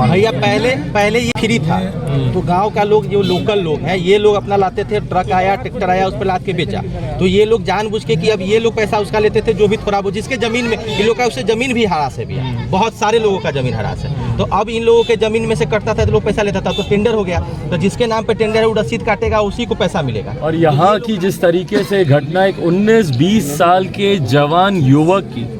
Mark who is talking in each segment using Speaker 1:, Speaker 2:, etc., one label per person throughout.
Speaker 1: भैया पहले पहले ये फ्री था, तो गांव का लोग जो लोकल लोग हैं ये लोग अपना लाते थे, ट्रक आया ट्रैक्टर आया उस पर लाद के बेचा। तो ये लोग जानबूझ के कि अब ये लोग पैसा उसका लेते थे जो भी थोड़ा बहुत जिसके जमीन में, इन लोग का उससे जमीन भी हरास है भैया, बहुत सारे लोगों का जमीन हरास है। तो अब इन लोगों के जमीन में से कटता था तो लोग पैसा लेता था, तो टेंडर हो गया, तो जिसके नाम पे टेंडर है वो रसीद काटेगा, उसी को पैसा मिलेगा।
Speaker 2: और यहाँ की जिस तरीके से घटना, एक 19-20 साल के जवान युवक की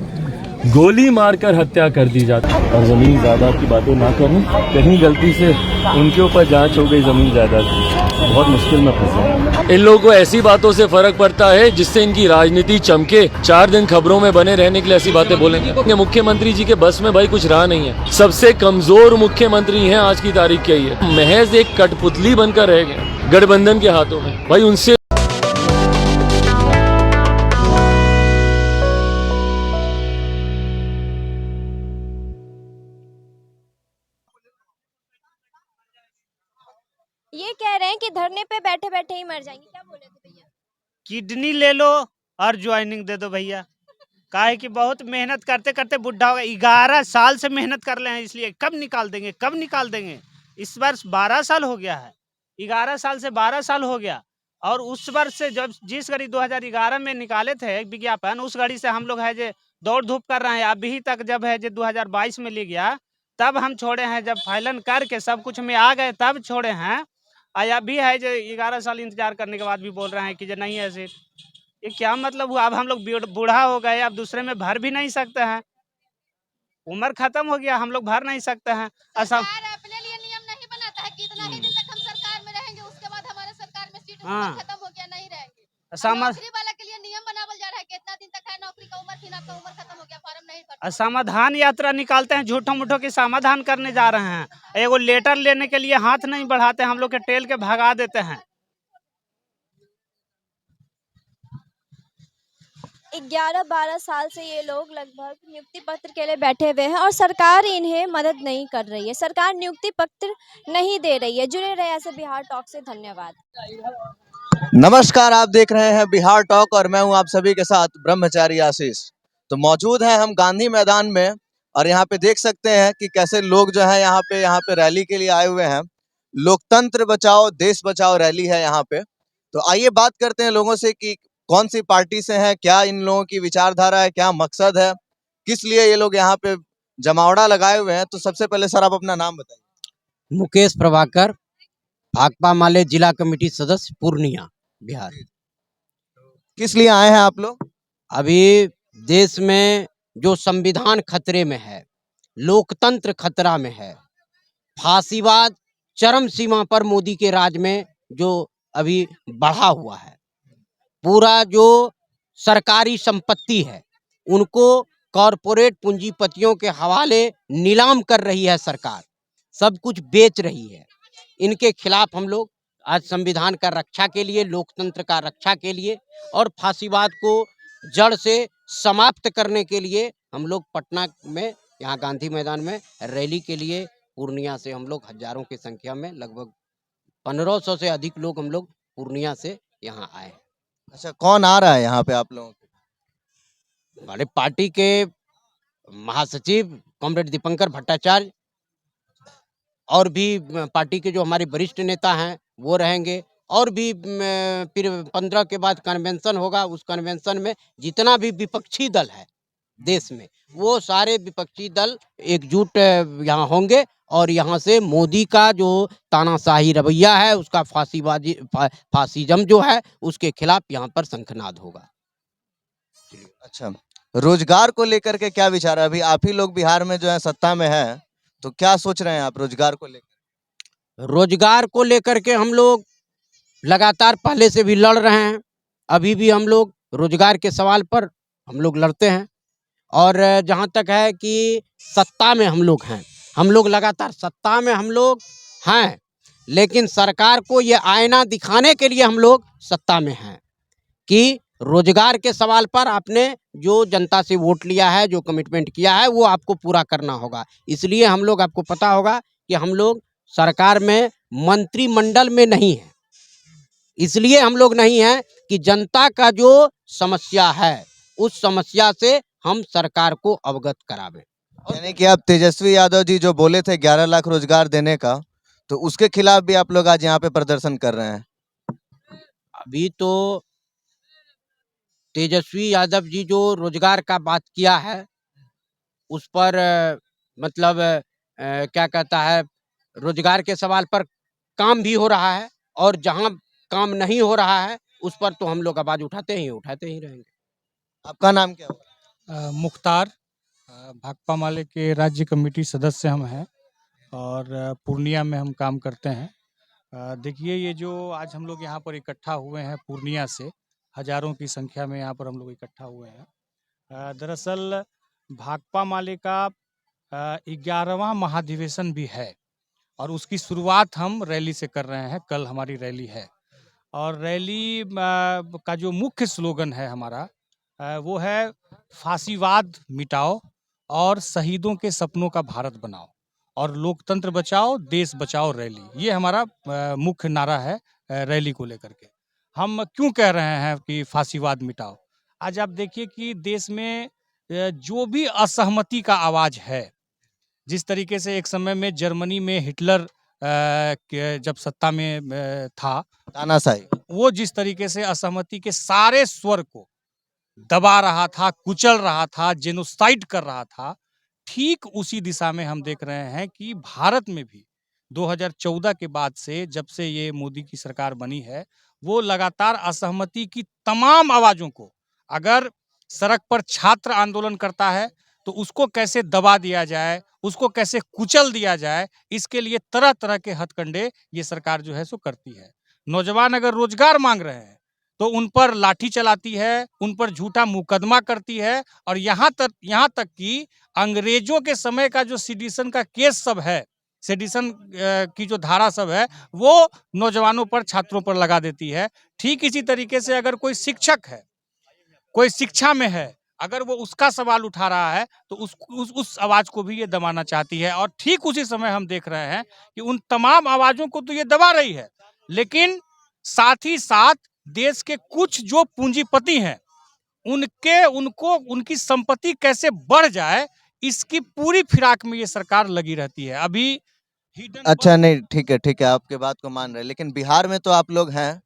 Speaker 2: गोली मारकर हत्या कर दी जाती है। और ज़मीन जायदाद की बातें ना करूं, कहीं गलती से उनके ऊपर जांच हो गई ज़मीन जायदाद की, बहुत मुश्किल में फंसे। इन लोगों को ऐसी बातों से फर्क पड़ता है जिससे इनकी राजनीति चमके, 4 दिन खबरों में बने रहने के लिए ऐसी बातें बोलेंगे। मुख्यमंत्री जी के बस में भाई कुछ रहा नहीं है, सबसे कमजोर मुख्यमंत्री हैं आज की तारीख के, ये महज एक कठपुतली बनकर रह गए गठबंधन के हाथों में। भाई उनसे
Speaker 3: ये कह रहे हैं कि धरने पे बैठे बैठे ही मर जाएंगे, क्या बोले थे भैया?
Speaker 4: किडनी ले लो और ज्वाइनिंग दे दो भैया। काहे कि बहुत मेहनत करते करते बुढ़ा हो गया, 11 साल से मेहनत कर रहे हैं, इसलिए कब निकाल देंगे, कब निकाल देंगे। इस वर्ष 12 साल हो गया है, 11 साल से 12 साल हो गया। और उस वर्ष से जब जिस घड़ी 2011 में निकाले थे एक विज्ञापन, उस घड़ी से हम लोग है जो दौड़ धूप कर रहे हैं। अभी तक जब है जो 2022 में ले गया तब हम छोड़े हैं, जब फाइलन करके सब कुछ में आ गए तब छोड़े हैं। आया भी है जो 11 साल इंतजार करने के बाद भी बोल रहे हैं कि जो नहीं है सीट। ये क्या मतलब हुआ? अब हम लोग बूढ़ा हो गए, अब दूसरे में भर भी नहीं सकते हैं, उम्र खत्म हो गया, हम लोग भर नहीं सकते हैं।
Speaker 5: सरकार अपने लिए नियम नहीं बनाता है कि इतना ही दिन तक हम सरकार में रहेंगे, उसके बाद हमारे सरकार में सीट खत्म हो गया, नहीं रहेंगे। नौकरी वाला के लिए नियम बनावल जा रहा है कि इतना दिन तक है नौकरी का उम्र, फिर आपका उम्र खत्म हो गया, फॉर्म नहीं भर।
Speaker 4: समाधान यात्रा निकालते हैं, झूठों मूठों के समाधान करने जा रहे हैं। एगो लेटर लेने के लिए हाथ नहीं बढ़ाते, हम लोग के टेल के भगा देते हैं।
Speaker 3: 11-12 साल से ये लोग लगभग नियुक्ति पत्र के लिए बैठे हुए हैं और सरकार इन्हें मदद नहीं कर रही है, सरकार नियुक्ति पत्र नहीं दे रही है। जुड़े रहे ऐसे बिहार टॉक से, धन्यवाद।
Speaker 6: नमस्कार, आप देख रहे हैं बिहार टॉक और मैं हूं आप सभी के साथ ब्रह्मचारी आशीष। तो मौजूद हैं हम गांधी मैदान में और यहाँ पे देख सकते हैं कि कैसे लोग जो है यहाँ पे रैली के लिए आए हुए हैं। लोकतंत्र बचाओ देश बचाओ रैली है यहाँ पे। तो आइए बात करते हैं लोगों से कि कौन सी पार्टी से हैं, क्या इन लोगों की विचारधारा है, क्या मकसद है, किस लिए ये लोग यहाँ पे जमावड़ा लगाए हुए हैं। तो सबसे पहले सर आप अपना नाम बताइए।
Speaker 7: मुकेश प्रभाकर, भाकपा माले जिला कमेटी सदस्य, पूर्णिया, बिहार।
Speaker 6: किस लिए आए हैं आप लोग?
Speaker 7: अभी देश में जो संविधान खतरे में है, लोकतंत्र खतरा में है, फांसीवाद चरम सीमा पर मोदी के राज में जो अभी बढ़ा हुआ है, पूरा जो सरकारी संपत्ति है उनको कॉरपोरेट पूंजीपतियों के हवाले नीलाम कर रही है सरकार, सब कुछ बेच रही है। इनके खिलाफ हम लोग आज संविधान का रक्षा के लिए, लोकतंत्र का रक्षा के लिए और फांसीवाद को जड़ से समाप्त करने के लिए हम लोग पटना में यहाँ गांधी मैदान में रैली के लिए पूर्णिया से हम लोग हजारों की संख्या में, लगभग 1500 से अधिक लोग हम लोग पूर्णिया से यहाँ आए हैं।
Speaker 6: अच्छा, कौन आ रहा है यहाँ पे आप लोगों के?
Speaker 7: हमारे पार्टी के महासचिव कॉमरेड दीपंकर भट्टाचार्य और भी पार्टी के जो हमारे वरिष्ठ नेता हैं वो रहेंगे, और भी फिर 15 के बाद कन्वेंशन होगा। उस कन्वेंशन में जितना भी विपक्षी दल है देश में, वो सारे विपक्षी दल एकजुट यहाँ होंगे और यहाँ से मोदी का जो तानाशाही रवैया है, उसका फासिज्म जो है, उसके खिलाफ यहाँ पर शंखनाद होगा।
Speaker 6: अच्छा, रोजगार को लेकर के क्या विचार है? अभी आप ही लोग बिहार में जो है सत्ता में है, तो क्या सोच रहे हैं आप रोजगार को लेकर?
Speaker 7: रोजगार को लेकर के हम लोग लगातार पहले से भी लड़ रहे हैं, अभी भी हम लोग रोजगार के सवाल पर हम लोग लड़ते हैं। और जहाँ तक है कि सत्ता में हम लोग हैं, हम लोग लगातार सत्ता में हम लोग हैं, लेकिन सरकार को ये आईना दिखाने के लिए हम लोग सत्ता में हैं कि रोजगार के सवाल पर आपने जो जनता से वोट लिया है, जो कमिटमेंट किया है, वो आपको पूरा करना होगा। इसलिए हम लोग, आपको पता होगा कि हम लोग सरकार में मंत्रिमंडल में नहीं हैं। इसलिए हम लोग नहीं हैं कि जनता का जो समस्या है उस समस्या से हम सरकार को अवगत करावें।
Speaker 6: यानी कि आप तेजस्वी यादव जी जो बोले थे 11 लाख रोजगार देने का, तो उसके खिलाफ भी आप लोग आज यहाँ पे प्रदर्शन कर रहे हैं।
Speaker 7: अभी तो तेजस्वी यादव जी जो रोजगार का बात किया है उस पर मतलब क्या कहता है, रोजगार के सवाल पर काम भी हो रहा है, और जहां काम नहीं हो रहा है उस पर तो हम लोग आवाज उठाते ही रहेंगे।
Speaker 6: आपका नाम क्या हुआ?
Speaker 8: मुख्तार, भाकपा माले के राज्य कमेटी सदस्य हम हैं और पूर्णिया में हम काम करते हैं। देखिए, ये जो आज हम लोग यहाँ पर इकट्ठा हुए हैं पूर्णिया से, हजारों की संख्या में यहाँ पर हम लोग इकट्ठा हुए हैं। दरअसल भाकपा माले का 11वां महाधिवेशन भी है और उसकी शुरुआत हम रैली से कर रहे हैं। कल हमारी रैली है और रैली का जो मुख्य स्लोगन है हमारा वो है फांसीवाद मिटाओ और शहीदों के सपनों का भारत बनाओ और लोकतंत्र बचाओ देश बचाओ रैली। ये हमारा मुख्य नारा है रैली को लेकर के। हम क्यों कह रहे हैं कि फांसीवाद मिटाओ? आज आप देखिए कि देश में जो भी असहमति का आवाज है, जिस तरीके से एक समय में जर्मनी में हिटलर जब सत्ता में था,
Speaker 6: तानाशाही।
Speaker 7: वो जिस तरीके से असहमति के सारे स्वर को दबा रहा था, कुचल रहा था, जेनोसाइड कर रहा था, ठीक उसी दिशा में हम देख रहे हैं कि भारत में भी 2014 के बाद से, जब से ये मोदी की सरकार बनी है, वो लगातार असहमति की तमाम आवाजों को, अगर सड़क पर छात्र आंदोलन करता है तो उसको कैसे दबा दिया जाए, उसको कैसे कुचल दिया जाए, इसके लिए तरह तरह के हथकंडे ये सरकार जो है सो करती है। नौजवान अगर रोजगार मांग रहे हैं तो उन पर लाठी चलाती है, उन पर झूठा मुकदमा करती है और यहाँ तक कि अंग्रेजों के समय का जो सेडिशन का केस सब है, सेडिशन की जो धारा सब है, वो नौजवानों पर, छात्रों पर लगा देती है। ठीक इसी तरीके से अगर कोई शिक्षक है, कोई शिक्षा में है, अगर वो उसका सवाल उठा रहा है तो उस आवाज को भी ये दबाना चाहती है। और ठीक उसी समय हम देख रहे हैं कि उन तमाम आवाजों को तो ये दबा रही है, लेकिन साथ ही साथ देश के कुछ जो पूंजीपति हैं उनको उनकी संपत्ति कैसे बढ़ जाए, इसकी पूरी फिराक में ये सरकार लगी रहती है। अभी
Speaker 6: अच्छा, नहीं, ठीक है, आपके बात को मान रहे हैं, लेकिन बिहार में तो आप लोग हैं।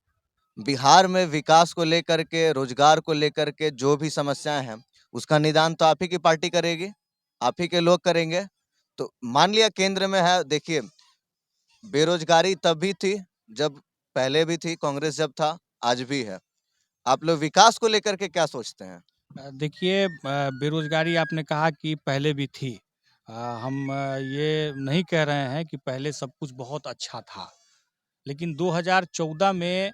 Speaker 6: बिहार में विकास को लेकर के, रोजगार को लेकर के जो भी समस्याएं हैं, उसका निदान तो आप ही की पार्टी करेगी, आप ही के लोग करेंगे। तो मान लिया केंद्र में है, देखिए बेरोजगारी तब भी थी जब पहले भी थी, कांग्रेस जब था, आज भी है। आप लोग विकास को लेकर के क्या सोचते हैं?
Speaker 8: देखिए, बेरोजगारी आपने कहा कि पहले भी थी। हम ये नहीं कह रहे हैं कि पहले सब कुछ बहुत अच्छा था, लेकिन 2014 में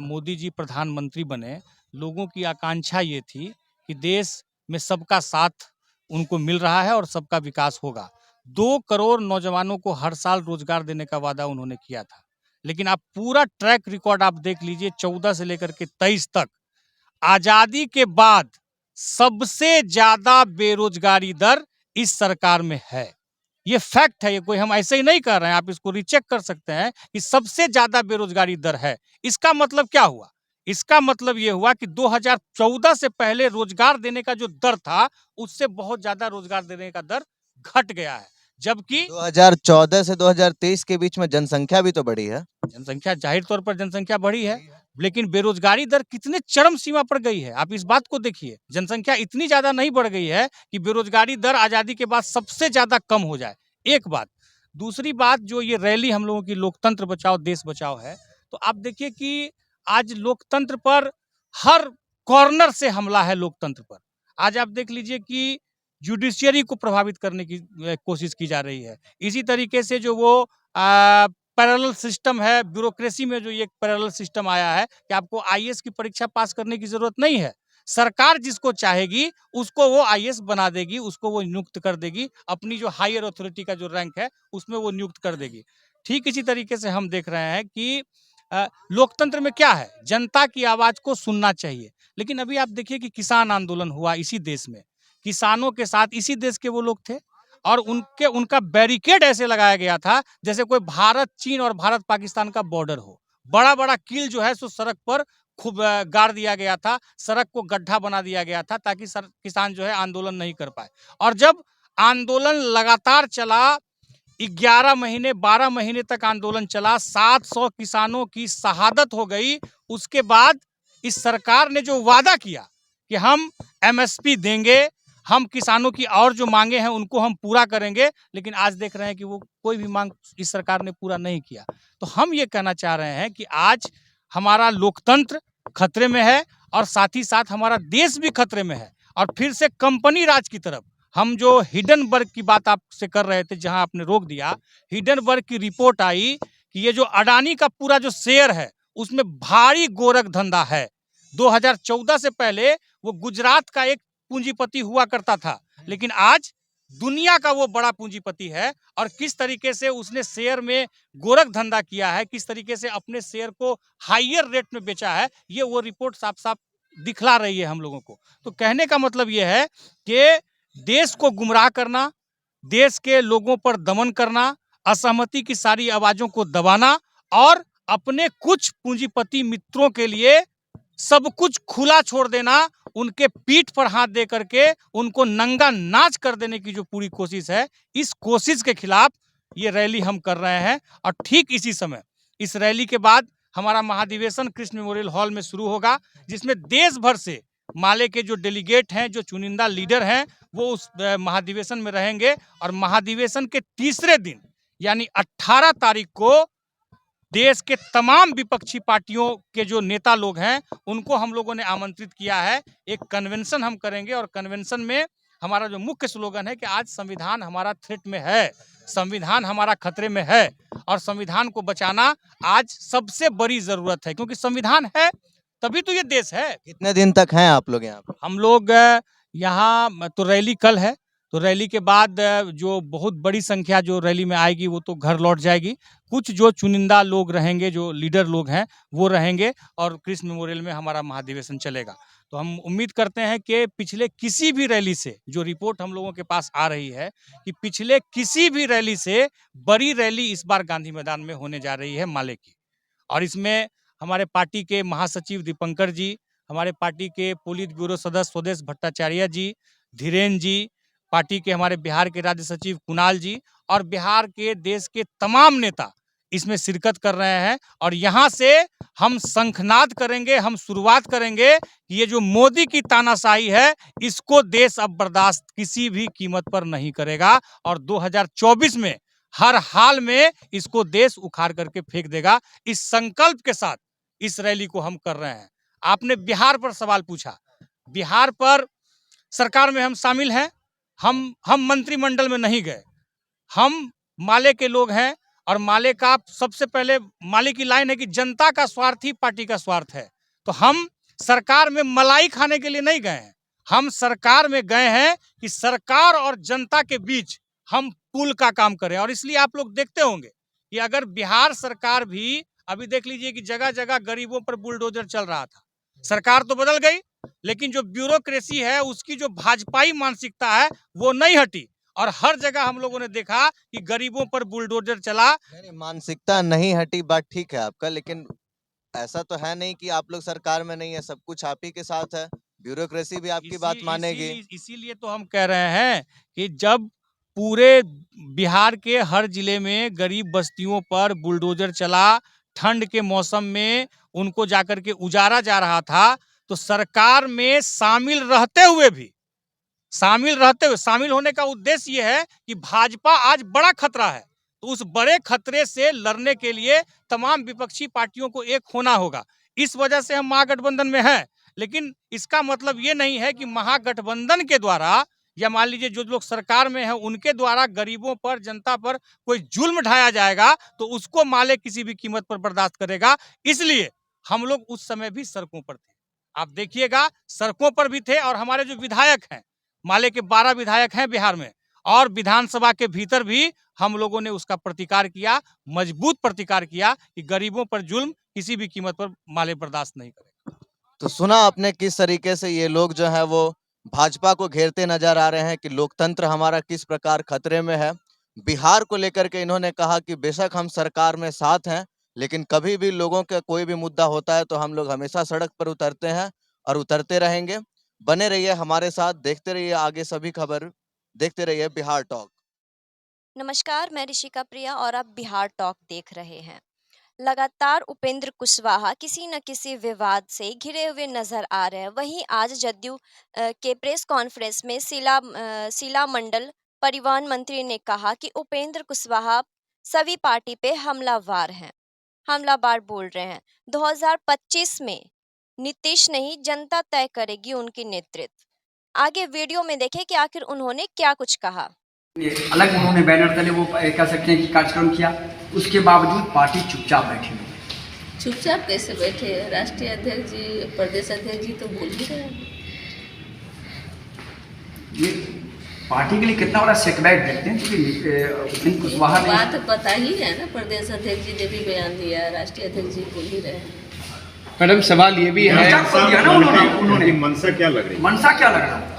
Speaker 8: मोदी जी प्रधानमंत्री बने, लोगों की आकांक्षा ये थी कि देश में सबका साथ उनको मिल रहा है और सबका विकास होगा। 2 करोड़ नौजवानों को हर साल रोजगार देने का वादा उन्होंने किया था, लेकिन आप पूरा ट्रैक रिकॉर्ड आप देख लीजिए, 14 से लेकर के 23 तक, आजादी के बाद सबसे ज्यादा बेरोजगारी दर इस सरकार में है। ये फैक्ट है, ये कोई हम ऐसे ही नहीं कर रहे हैं, आप इसको रीचेक कर सकते हैं कि सबसे ज्यादा बेरोजगारी दर है। इसका मतलब क्या हुआ? इसका मतलब ये हुआ कि 2014 से पहले रोजगार देने का जो दर था, उससे बहुत ज्यादा रोजगार देने का दर घट गया है। जबकि
Speaker 6: 2014 से 2023 के बीच में जनसंख्या भी तो बढ़ी है।
Speaker 8: जनसंख्या, जाहिर तौर पर जनसंख्या बढ़ी है, लेकिन बेरोजगारी दर कितने चरम सीमा पर गई है, आप इस बात को देखिए। जनसंख्या इतनी ज्यादा नहीं बढ़ गई है कि बेरोजगारी दर आजादी के बाद सबसे ज्यादा कम हो जाए, एक बात। दूसरी बात, जो ये रैली हम लोगों की लोकतंत्र बचाओ देश बचाओ है, तो आप देखिए कि आज लोकतंत्र पर हर कॉर्नर से हमला है लोकतंत्र पर। आज आप देख लीजिए कि जुडिशियरी को प्रभावित करने की कोशिश की जा रही है। इसी तरीके से जो वो पैरेलल सिस्टम है, ब्यूरोक्रेसी में जो ये पैरेलल सिस्टम आया है कि आपको आईएएस की परीक्षा पास करने की जरूरत नहीं है, सरकार जिसको चाहेगी उसको वो आईएएस बना देगी, उसको वो नियुक्त कर देगी, अपनी जो हायर अथॉरिटी का जो रैंक है उसमें वो नियुक्त कर देगी। ठीक इसी तरीके से हम देख रहे हैं कि लोकतंत्र में क्या है, जनता की आवाज को सुनना चाहिए। लेकिन अभी आप देखिए कि किसान आंदोलन हुआ इसी देश में, किसानों के साथ इसी देश के वो लोग थे और उनका बैरिकेड ऐसे लगाया गया था जैसे कोई भारत चीन और भारत पाकिस्तान का बॉर्डर हो। बड़ा बड़ा कील जो है सो सड़क पर खूब गाड़ दिया गया था, सड़क को गड्ढा बना दिया गया था ताकि किसान जो है आंदोलन नहीं कर पाए। और जब आंदोलन लगातार चला, 11 महीने 12 महीने तक आंदोलन चला, 700 किसानों की शहादत हो गई। उसके बाद इस सरकार ने जो वादा किया कि हम एमएसपी देंगे, हम किसानों की और जो मांगे हैं उनको हम पूरा करेंगे, लेकिन आज देख रहे हैं कि वो कोई भी मांग इस सरकार ने पूरा नहीं किया। तो हम ये कहना चाह रहे हैं कि आज हमारा लोकतंत्र खतरे में है और साथ ही साथ हमारा देश भी खतरे में है। और फिर से कंपनी राज की तरफ हम जो हिडनबर्ग की बात आपसे कर रहे थे, जहां आपने रोक दिया, हिडनबर्ग की रिपोर्ट आई कि ये जो अडानी का पूरा जो शेयर है उसमें भारी गोरख धंधा है। 2014 से पहले वो गुजरात का एक पूंजीपति हुआ करता था, लेकिन आज दुनिया का वो बड़ा पूंजीपति है। और किस तरीके से उसने शेयर में गोरख धंधा किया है, किस तरीके से अपने शेयर को हाईयर रेट में बेचा है, ये वो रिपोर्ट साफ साफ दिखला रही है हम लोगों को। तो कहने का मतलब ये है कि देश को गुमराह करना, देश के लोगों पर दमन करना, असहमति की सारी आवाजों को दबाना और अपने कुछ पूंजीपति मित्रों के लिए सब कुछ खुला छोड़ देना, उनके पीठ पर हाथ दे करके उनको नंगा नाच कर देने की जो पूरी कोशिश है, इस कोशिश के खिलाफ ये रैली हम कर रहे हैं। और ठीक इसी समय इस रैली के बाद हमारा महाधिवेशन कृष्ण मेमोरियल हॉल में शुरू होगा, जिसमें देश भर से माले के जो डेलीगेट हैं, जो चुनिंदा लीडर हैं, वो उस महाधिवेशन में रहेंगे। और महाधिवेशन के तीसरे दिन यानी 18 तारीख को देश के तमाम विपक्षी पार्टियों के जो नेता लोग हैं उनको हम लोगों ने आमंत्रित किया है। एक कन्वेंशन हम करेंगे और कन्वेंशन में हमारा जो मुख्य स्लोगन है कि आज संविधान हमारा थ्रेट में है, संविधान हमारा खतरे में है और संविधान को बचाना आज सबसे बड़ी जरूरत है, क्योंकि संविधान है तभी तो ये देश है।
Speaker 6: कितने दिन तक हैं आप लोग यहाँ पे?
Speaker 8: हम लोग यहाँ तो रैली कल है, तो रैली के बाद जो बहुत बड़ी संख्या जो रैली में आएगी वो तो घर लौट जाएगी। कुछ जो चुनिंदा लोग रहेंगे, जो लीडर लोग हैं वो रहेंगे और कृष्ण मेमोरियल में हमारा महाधिवेशन चलेगा। तो हम उम्मीद करते हैं कि पिछले किसी भी रैली से, जो रिपोर्ट हम लोगों के पास आ रही है कि पिछले किसी भी रैली से बड़ी रैली इस बार गांधी मैदान में होने जा रही है माले की। और इसमें हमारे पार्टी के महासचिव दीपंकर जी, हमारे पार्टी के पोलित ब्यूरो सदस्य स्वदेश भट्टाचार्य जी, धीरेन जी, पार्टी के हमारे बिहार के राज्य सचिव कुणाल जी और बिहार के देश के तमाम नेता इसमें शिरकत कर रहे हैं। और यहाँ से हम शंखनाद करेंगे, हम शुरुआत करेंगे कि ये जो मोदी की तानाशाही है इसको देश अब बर्दाश्त किसी भी कीमत पर नहीं करेगा और 2024 में हर हाल में इसको देश उखाड़ करके फेंक देगा। इस संकल्प के साथ इस रैली को हम कर रहे हैं। आपने बिहार पर सवाल पूछा, बिहार पर सरकार में हम शामिल हैं, हम मंत्रिमंडल में नहीं गए, हम माले के लोग हैं और माले का सबसे पहले माले की लाइन है कि जनता का स्वार्थ ही पार्टी का स्वार्थ है। तो हम सरकार में मलाई खाने के लिए नहीं गए हैं, हम सरकार में गए हैं कि सरकार और जनता के बीच हम पुल का काम करें। और इसलिए आप लोग देखते होंगे कि अगर बिहार सरकार भी, अभी देख लीजिए कि जगह जगह गरीबों पर बुलडोजर चल रहा था, सरकार तो बदल गई लेकिन जो ब्यूरोक्रेसी है, उसकी जो भाजपाई मानसिकता है वो नहीं हटी और हर जगह हम लोगों ने देखा कि गरीबों पर बुलडोजर चला।
Speaker 6: मानसिकता नहीं हटी, बात ठीक है आपका, लेकिन ऐसा तो है नहीं कि आप लोग सरकार में नहीं है, सब कुछ आप ही के साथ है, ब्यूरोक्रेसी भी आपकी बात मानेगी।
Speaker 8: इसीलिए तो हम कह रहे हैं कि जब पूरे बिहार के हर जिले में गरीब बस्तियों पर बुलडोजर चला, ठंड के मौसम में उनको जाकर के उजारा जा रहा था, तो सरकार में शामिल होने का उद्देश्य ये है कि भाजपा आज बड़ा खतरा है, तो उस बड़े खतरे से लड़ने के लिए तमाम विपक्षी पार्टियों को एक होना होगा। इस वजह से हम महागठबंधन में हैं, लेकिन इसका मतलब ये नहीं है कि महागठबंधन के द्वारा या मान लीजिए जो लोग सरकार में हैं उनके द्वारा गरीबों पर, जनता पर कोई जुल्म ढाया जाएगा तो उसको माले किसी भी कीमत पर बर्दाश्त करेगा। इसलिए हम लोग उस समय भी सड़कों पर थे, आप देखिएगा सड़कों पर भी थे। और हमारे जो विधायक हैं, माले के 12 विधायक हैं बिहार में, और विधानसभा के भीतर भी हम लोगों ने उसका प्रतिकार किया, मजबूत प्रतिकार किया कि गरीबों पर जुल्म किसी भी कीमत पर माले बर्दाश्त नहीं करेगा।
Speaker 6: तो सुना आपने किस तरीके से ये लोग जो है वो भाजपा को घेरते नजर आ रहे हैं कि लोकतंत्र हमारा किस प्रकार खतरे में है। बिहार को लेकर के इन्होंने कहा कि बेशक हम सरकार में साथ हैं, लेकिन कभी भी लोगों का कोई भी मुद्दा होता है तो हम लोग हमेशा सड़क पर उतरते हैं और उतरते रहेंगे। बने रहिए हमारे साथ, देखते रहिए आगे सभी खबर। देखते रहिए बिहार टॉक।
Speaker 3: नमस्कार, मैं ऋषिका प्रिया और आप बिहार टॉक देख रहे हैं। लगातार उपेंद्र कुशवाहा किसी न किसी विवाद से घिरे हुए नजर आ रहे हैं। वहीं आज जदयू के प्रेस कॉन्फ्रेंस में शीला मंडल परिवहन मंत्री ने कहा कि उपेंद्र कुशवाहा सभी पार्टी पे हमलावर बोल रहे हैं। 2025 में नीतीश नहीं, जनता तय करेगी उनकी नेतृत्व। आगे वीडियो में देखें कि आखिर उन्होंने क्या कुछ कहा।
Speaker 9: अलग उन्होंने बैनर तले वो कह सकते हैं कि कार्यक्रम किया, उसके बावजूद पार्टी चुपचाप बैठी हुई।
Speaker 10: चुपचाप कैसे बैठे? राष्ट्रीय अध्यक्ष जी, प्रदेश अध्यक्ष जी तो बोल ही रहे हैं।
Speaker 9: ये पार्टी के लिए कितना बड़ा सेटबैक देखते हैं, क्योंकि उपेंद्र कुशवाहा ने
Speaker 10: बात पता ही है ना, प्रदेश अध्यक्ष जी ने भी बयान दिया, राष्ट्रीय अध्यक्ष जी बोल ही रहे हैं।
Speaker 11: मैडम सवाल ये भी है,
Speaker 9: उन्होंने
Speaker 11: मनसा क्या लग रही है?
Speaker 9: मनसा क्या लग रहा है?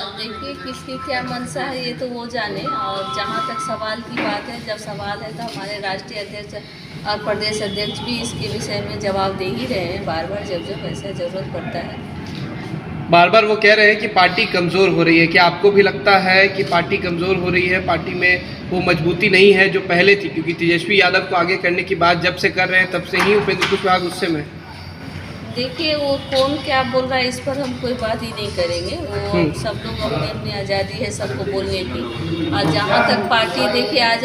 Speaker 10: अब देखिए किसकी क्या मनसा है ये तो वो जाने। और जहाँ तक सवाल की बात है, जब सवाल है तो हमारे राष्ट्रीय अध्यक्ष और प्रदेश अध्यक्ष भी इसके विषय में जवाब दे ही रहे हैं बार बार, जब ऐसा जरूरत पड़ता है।
Speaker 11: बार बार वो कह रहे हैं कि पार्टी कमज़ोर हो रही है। क्या आपको भी लगता है कि पार्टी कमज़ोर हो रही है, पार्टी में वो मजबूती नहीं है जो पहले थी? क्योंकि तेजस्वी यादव को आगे करने की बात जब से कर रहे हैं तब से ही उपेंद्र कुशवाहा गुस्से में।
Speaker 10: देखिए वो कौन क्या बोल रहा है इस पर हम कोई बात ही नहीं करेंगे। वो सब लोग अपनी अपनी आज़ादी है सबको बोलने की। और जहाँ तक पार्टी, देखिए आज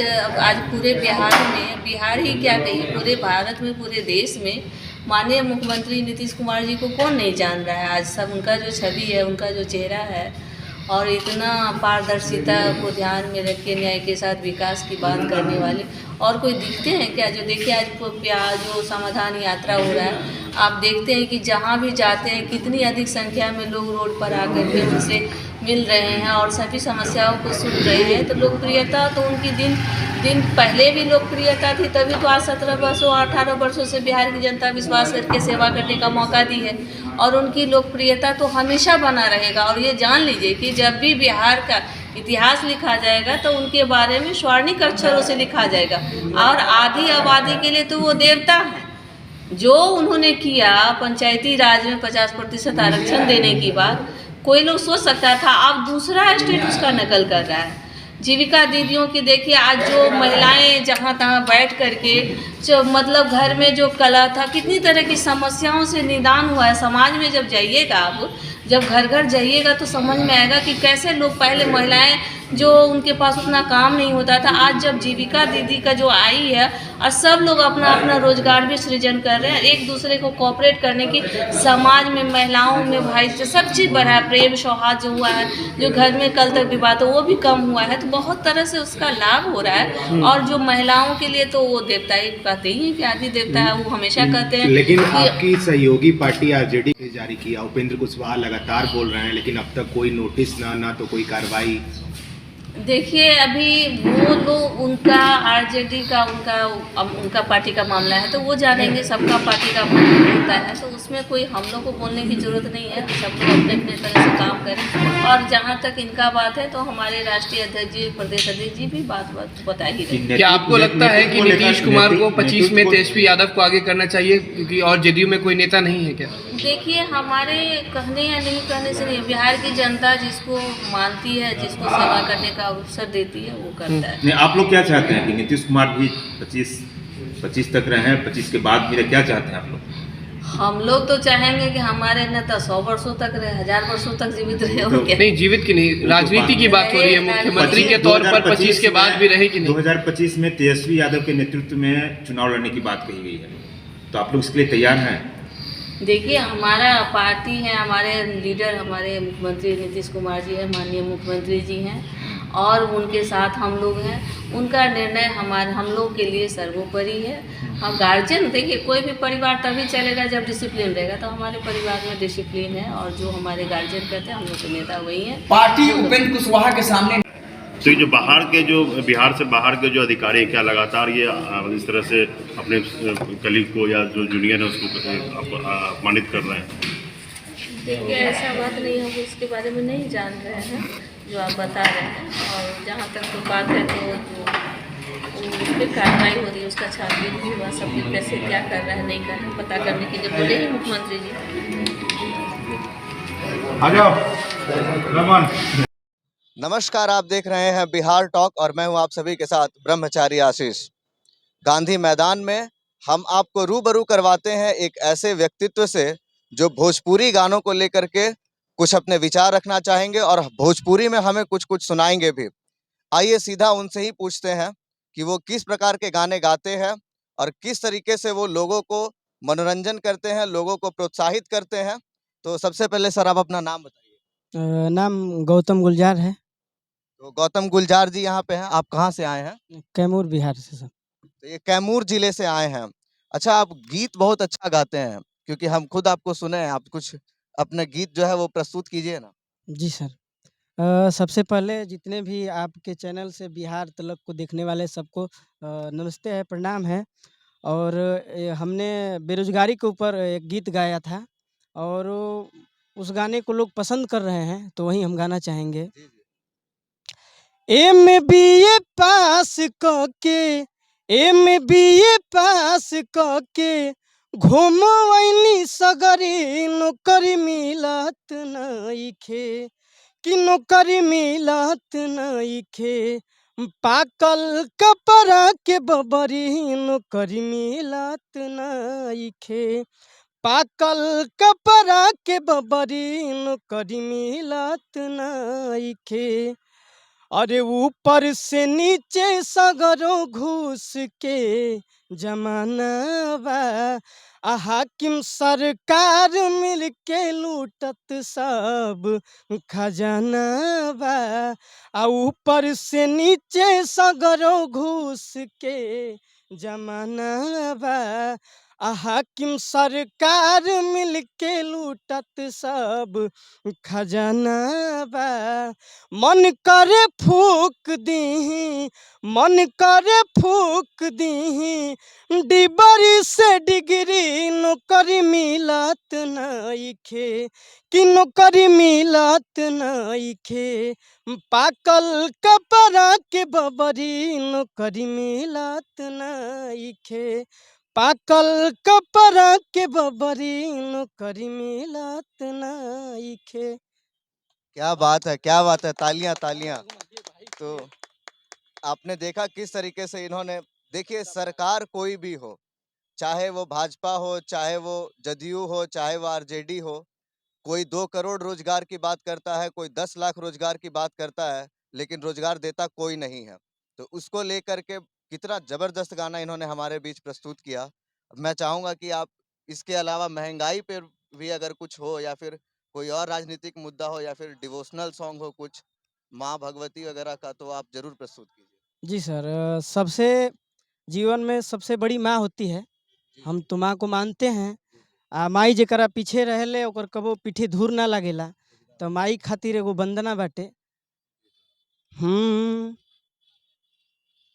Speaker 10: पूरे बिहार ही क्या कहिए, पूरे भारत में, पूरे देश में माननीय मुख्यमंत्री नीतीश कुमार जी को कौन नहीं जान रहा है। आज सब उनका जो छवि है, उनका जो चेहरा है, और इतना पारदर्शिता को ध्यान में रख के न्याय के साथ विकास की बात करने वाले और कोई दिखते हैं क्या? जो देखिए आज जो समाधान यात्रा हो रहा है, आप देखते हैं कि जहाँ भी जाते हैं कितनी अधिक संख्या में लोग रोड पर आकर के उनसे मिल रहे हैं और सभी समस्याओं को सुन रहे हैं। तो लोकप्रियता तो उनकी दिन पहले भी लोकप्रियता थी, तभी तो आज 17 वर्षों 18 वर्षों से बिहार की जनता विश्वास करके सेवा करने का मौका दी है। और उनकी लोकप्रियता तो हमेशा बना रहेगा। और ये जान लीजिए कि जब भी बिहार का इतिहास लिखा जाएगा तो उनके बारे में स्वर्णिम अक्षरों से लिखा जाएगा। और आधी आबादी के लिए तो वो देवता हैं। जो उन्होंने किया पंचायती राज में 50% आरक्षण देने की बात, कोई लोग सोच सकता था, अब दूसरा स्टेट उसका नकल कर रहा है। जीविका दीदियों की देखिए आज जो महिलाएं जहाँ तहाँ बैठ करके जो मतलब घर में जो कला था, कितनी तरह की समस्याओं से निदान हुआ है। समाज में जब जाइएगा, आप जब घर घर जाइएगा तो समझ में आएगा कि कैसे लोग, पहले महिलाएं जो उनके पास उतना काम नहीं होता था, आज जब जीविका दीदी का जो आई है और सब लोग अपना अपना रोजगार भी सृजन कर रहे हैं, एक दूसरे को कोऑपरेट करने की, समाज में महिलाओं में भाई सब चीज़ बढ़ा है। प्रेम सौहार्द जो हुआ है, जो घर में कल तक विवाद हो वो भी कम हुआ है। तो बहुत तरह से उसका लाभ हो रहा है। और जो महिलाओं के लिए तो वो देवता ही कहते ही कि आदि देवता है, वो हमेशा कहते हैं।
Speaker 12: लेकिन आपकी सहयोगी पार्टी आरजेडी ने जारी किया, उपेंद्र कुशवाहा लगातार बोल रहे हैं, लेकिन अब तक कोई नोटिस ना तो कोई कार्रवाई।
Speaker 10: देखिए अभी वो लोग, उनका आरजेडी का उनका पार्टी का मामला है तो वो जानेंगे, सबका पार्टी का मामला होता है तो उसमें कोई हम लोग को बोलने की ज़रूरत नहीं है। सब लोग अपने अपने तरह से काम करें। और जहाँ तक इनका बात है तो हमारे राष्ट्रीय अध्यक्ष जी, प्रदेश अध्यक्ष जी भी बात बता ही रहे।
Speaker 11: क्या आपको लगता है कि नीतीश कुमार को 25 में तेजस्वी यादव को आगे करना चाहिए, क्योंकि और जदयू में कोई नेता नहीं है क्या?
Speaker 10: देखिए हमारे कहने या नहीं कहने से नहीं, बिहार की जनता जिसको मानती है, जिसको सेवा करने का अवसर देती है, वो करता है।
Speaker 12: आप लोग क्या चाहते हैं कि नीतीश कुमार भी 25 तक रहे, 25 के बाद भी क्या चाहते हैं आप लोग?
Speaker 10: हम लोग तो चाहेंगे कि हमारे नेता 100 वर्षों तक रहे, 1000 वर्षों तक जीवित रहे।
Speaker 11: नहीं, जीवित की नहीं, राजनीति की बात हो रही है। मुख्यमंत्री के तौर पर 25 के बाद भी रहे कि नहीं?
Speaker 12: 2025 में तेजस्वी यादव के नेतृत्व में चुनाव लड़ने की बात कही गई है, तो आप लोग इसके लिए तैयार हैं?
Speaker 10: देखिए हमारा पार्टी है, हमारे लीडर हमारे मुख्यमंत्री नीतीश कुमार जी है, माननीय मुख्यमंत्री जी हैं और उनके साथ हम लोग हैं। उनका निर्णय हम लोग के लिए सर्वोपरि है। हम गार्जियन, देखिए कोई भी परिवार तभी चलेगा जब डिसिप्लिन रहेगा, तो हमारे परिवार में डिसिप्लिन है और जो हमारे गार्जियन कहते हैं हम लोग के नेता वही हैं।
Speaker 9: पार्टी उपेंद्र कुशवाहा के सामने
Speaker 12: तो जो बिहार से बाहर के जो अधिकारी क्या लगातार ये इस तरह से अपने कलीग को या जो जूनियर है उसको अपमानित कर रहे हैं?
Speaker 10: देखिए ऐसा बात नहीं, हम उसके बारे में नहीं जान रहे हैं जो आप बता रहे हैं। और जहाँ तक तो बात है तो उस पर कार्रवाई हो रही है, उसका छानबीन भी हुआ, सब कैसे क्या कर रहा है नहीं कर रहा है पता करने के लिए बोले ही मुख्यमंत्री जी।
Speaker 12: आ जाओ।
Speaker 6: नमस्कार, आप देख रहे हैं बिहार टॉक और मैं हूं आप सभी के साथ ब्रह्मचारी आशीष। गांधी मैदान में हम आपको रूबरू करवाते हैं एक ऐसे व्यक्तित्व से जो भोजपुरी गानों को लेकर के कुछ अपने विचार रखना चाहेंगे और भोजपुरी में हमें कुछ कुछ सुनाएंगे भी। आइए सीधा उनसे ही पूछते हैं कि वो किस प्रकार के गाने गाते हैं और किस तरीके से वो लोगों को मनोरंजन करते हैं, लोगों को प्रोत्साहित करते हैं। तो सबसे पहले सर आप अपना नाम बताइए।
Speaker 13: नाम गौतम गुलजार है।
Speaker 6: तो गौतम गुलजार जी यहाँ पे हैं, आप कहाँ से आए हैं?
Speaker 13: कैमूर बिहार से सर।
Speaker 6: तो ये कैमूर जिले से आए हैं। अच्छा, आप गीत बहुत अच्छा गाते हैं, क्योंकि हम खुद आपको सुने हैं। आप कुछ अपने गीत जो है वो प्रस्तुत कीजिए ना।
Speaker 13: जी सर। सबसे पहले जितने भी आपके चैनल से बिहार तलक को देखने वाले सबको नमस्ते है, प्रणाम है। और हमने बेरोजगारी के ऊपर एक गीत गाया था और उस गाने को लोग पसंद कर रहे हैं, तो वही हम गाना चाहेंगे। MBA पास कके घुमवैनी सगरी नौकरी मिलत नइखे कि नौकरी मिलत नइखे पाकल कपड़ा के बबरी नौकरी मिलत नइखे पाकल कपड़ा के बबरी नौकरी मिलत नइखे। अरे ऊपर से नीचे सगरों घूस के जमाना बा हाकिम सरकार मिल के लूटत सब खजाना बा ऊपर से नीचे सगरों घूस के जमाना बा हाकिम सरकार मिल के लूटत सब खजाना बा मन करे फूक दीही डिबरी से डिग्री नौकरी मिलत नइखे कि नौकरी मिलत नइखे पाकल कपड़ा के बबरी नौकरी मिलत नइखे पाकल कपड़ा के बबरी नौकरी मिलत नइखे।
Speaker 6: क्या बात है, क्या बात है, तालियां तालियां। तो आपने देखा किस तरीके से इन्होंने, देखिए सरकार कोई भी हो, चाहे वो भाजपा हो, चाहे वो जदयू हो, चाहे वो आरजेडी हो, कोई 2 करोड़ रोजगार की बात करता है, कोई 10 लाख रोजगार की बात करता है, लेकिन रोजगार देता कोई नहीं है। तो उसको लेकर के कितना जबरदस्त गाना इन्होंने हमारे बीच प्रस्तुत किया। मैं चाहूंगा कि आप इसके अलावा महंगाई पर भी अगर कुछ हो, या फिर कोई और राजनीतिक मुद्दा हो, या फिर डिवोशनल सॉन्ग हो कुछ माँ भगवती वगैरह का, तो आप जरूर प्रस्तुत कीजिए।
Speaker 13: जी सर। सबसे जीवन में सबसे बड़ी माँ होती है। हम तो माँ को मानते हैं। माई जेकरा पीछे रहेले ओकर कबो पीठी धूर ना लागेला, तो माई खातिर एगो वंदना बाटे।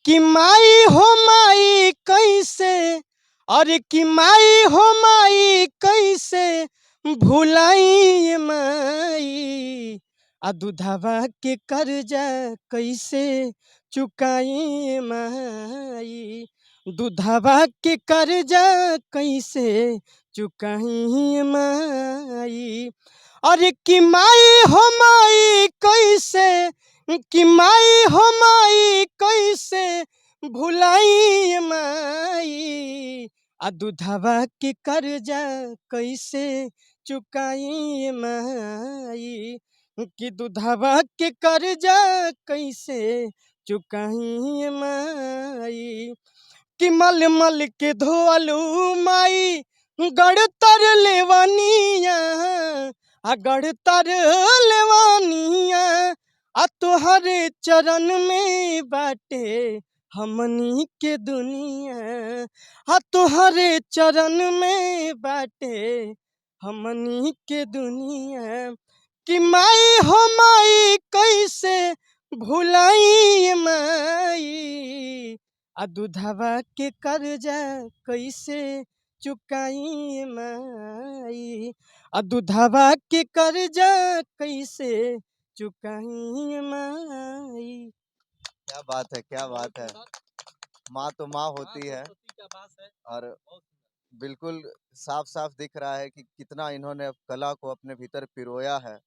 Speaker 13: कि माई हो माई कैसे, अरे कि माई हो माई कैसे भुलाई माई दूधवा के कर्जा कैसे चुकाई माई दूधवा के कर्जा कैसे चुकाई माई। अरे कि माई हो माई कैसे कि माई हो माई कैसे भुलाई माई दूधवा के कर्जा कैसे चुकाई माई कि दूधवा के कर्जा कैसे चुकाई माई। कि मल मल के धोलू माई गढ़तर लेवानिया गढ़तर लेवानिया तुहरे चरण में बाटे हमनी के दुनिया तुहरे चरण में बाटे हमनी के दुनिया। कि माई हो माई कैसे भुलाई माई दूधवा के कर्जा कैसे चुकाई माई दूधवा के कर्जा कैसे चुकाई माई।
Speaker 6: क्या बात है, क्या बात है। माँ तो माँ होती है और बिल्कुल साफ साफ दिख रहा है कि कितना इन्होंने कला को अपने भीतर पिरोया है।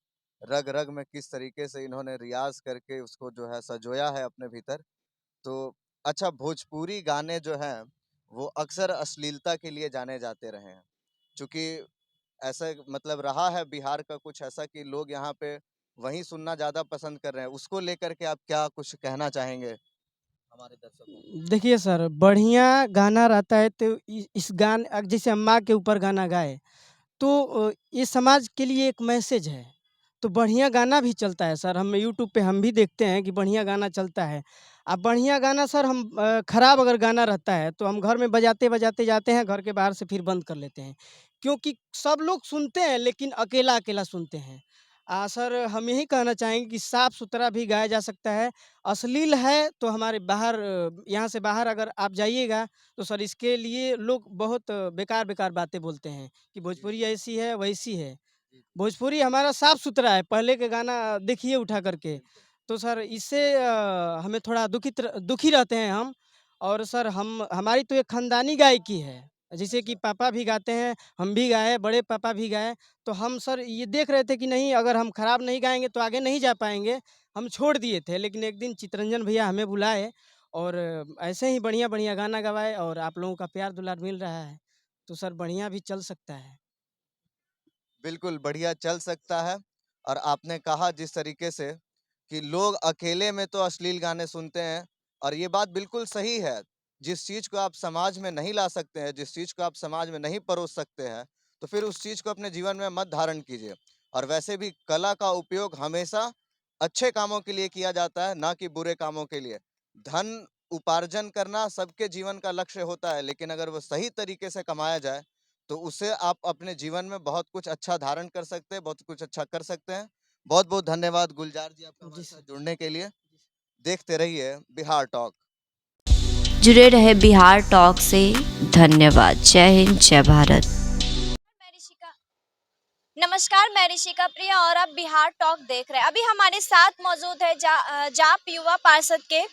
Speaker 6: रग रग में किस तरीके से इन्होंने रियाज करके उसको जो है सजोया है अपने भीतर। तो अच्छा, भोजपुरी गाने जो हैं वो अक्सर अश्लीलता के लिए जाने जाते रहे हैं, चूंकि ऐसा मतलब रहा है बिहार का कुछ ऐसा कि लोग यहाँ पे वही सुनना ज़्यादा पसंद कर रहे हैं। उसको लेकर के आप क्या कुछ कहना चाहेंगे हमारे दर्शकों को?
Speaker 13: देखिए सर, बढ़िया गाना रहता है तो इस गाने जैसे हम माँ के ऊपर गाना गाए तो ये समाज के लिए एक मैसेज है। तो बढ़िया गाना भी चलता है सर, हम यूट्यूब पे हम भी देखते हैं कि बढ़िया गाना चलता है। अब बढ़िया गाना सर हम खराब अगर गाना रहता है तो हम घर में बजाते-बजाते जाते हैं, घर के बाहर से फिर बंद कर लेते हैं। क्योंकि सब लोग सुनते हैं लेकिन अकेला-अकेला सुनते हैं। सर हम यही कहना चाहेंगे कि साफ-सुथरा भी गाया जा सकता है। अश्लील है तो हमारे बाहर यहाँ से बाहर अगर आप जाइएगा तो सर इसके लिए लोग बहुत बेकार-बेकार बातें बोलते हैं कि भोजपुरी ऐसी है, वैसी है। भोजपुरी हमारा साफ-सुथरा है, पहले के गाना देखिए उठा करके। तो सर इससे हमें थोड़ा दुखी रहते हैं हम। और सर हम हमारी तो एक खानदानी गायकी है। जैसे कि पापा भी गाते हैं, हम भी गाए, बड़े पापा भी गाए। तो हम सर ये देख रहे थे कि नहीं, अगर हम खराब नहीं गाएँगे तो आगे नहीं जा पाएँगे। हम छोड़ दिए थे, लेकिन एक दिन चितरंजन भैया हमें बुलाए और ऐसे ही बढ़िया-बढ़िया गाना गवाए और आप लोगों का प्यार दुलार मिल रहा है। तो सर बढ़िया भी चल सकता है।
Speaker 6: बिल्कुल बढ़िया चल सकता है। और आपने कहा जिस तरीके से कि लोग अकेले में तो अश्लील गाने सुनते हैं, और ये बात बिल्कुल सही है। जिस चीज़ को आप समाज में नहीं ला सकते हैं, जिस चीज़ को आप समाज में नहीं परोस सकते हैं, तो फिर उस चीज़ को अपने जीवन में मत धारण कीजिए। और वैसे भी कला का उपयोग हमेशा अच्छे कामों के लिए किया जाता है, ना कि बुरे कामों के लिए। धन उपार्जन करना सबके जीवन का लक्ष्य होता है, लेकिन अगर वो सही तरीके से कमाया जाए तो उससे आप अपने जीवन में बहुत कुछ अच्छा धारण कर सकते हैं, बहुत कुछ अच्छा कर सकते हैं। बहुत-बहुत धन्यवाद गुलजार जी आपका हमारे साथ जुड़ने के लिए। देखते रहिए बिहार टॉक।
Speaker 14: जुड़े रहे बिहार टॉक से। धन्यवाद। जय हिंद, जय भारत।
Speaker 3: नमस्कार, मैं ऋषिका प्रिया और आप बिहार टॉक देख रहे हैं। अभी हमारे साथ मौजूद है जाप युवा पार्षद के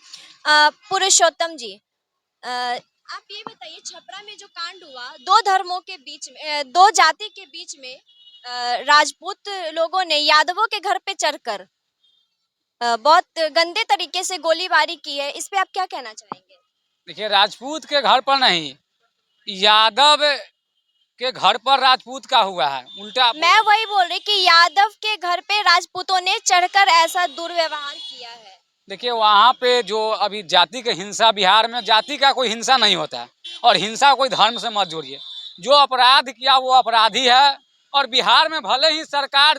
Speaker 3: पुरुषोत्तम जी। आप ये बताइए, छपरा में जो कांड हुआ, दो धर्मों के बीच में, दो जाति के बीच में, राजपूत लोगों ने यादवों के घर पे चढ़कर बहुत गंदे तरीके से गोलीबारी की है, इस पे आप क्या कहना चाहेंगे?
Speaker 8: देखिए, राजपूत के घर पर नहीं, यादव के घर पर राजपूत का हुआ है। उल्टा
Speaker 3: मैं वही बोल रही कि यादव के घर पे राजपूतों ने चढ़कर ऐसा दुर्व्यवहार किया है।
Speaker 8: देखिए, वहाँ पे जो अभी जाति के हिंसा, बिहार में जाति का कोई हिंसा नहीं होता है, और हिंसा कोई धर्म से मत जोड़िए। जो अपराध किया वो अपराधी है। और बिहार में भले ही सरकार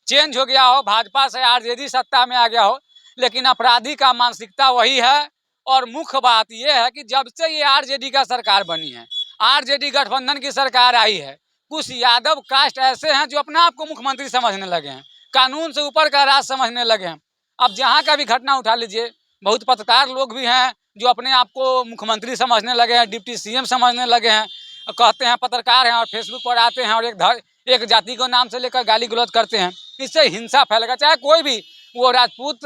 Speaker 8: चेंज हो गया हो, भाजपा से आरजेडी सत्ता में आ गया हो, लेकिन अपराधी का मानसिकता वही है। और मुख्य बात यह है कि जब से ये आरजेडी का सरकार बनी है, आरजेडी गठबंधन की सरकार आई है, कुछ यादव कास्ट ऐसे हैं जो अपने आप को मुख्यमंत्री समझने लगे हैं, कानून से ऊपर का राज समझने लगे हैं। अब जहाँ का भी घटना उठा लीजिए, बहुत पत्रकार लोग भी हैं जो अपने आप को मुख्यमंत्री समझने लगे हैं, डिप्टी सीएम समझने लगे हैं, कहते हैं पत्रकार हैं, और फेसबुक पर आते हैं और एक जाति को नाम से लेकर गाली गलौज करते हैं। इससे हिंसा फैलेगा, चाहे कोई भी, वो राजपूत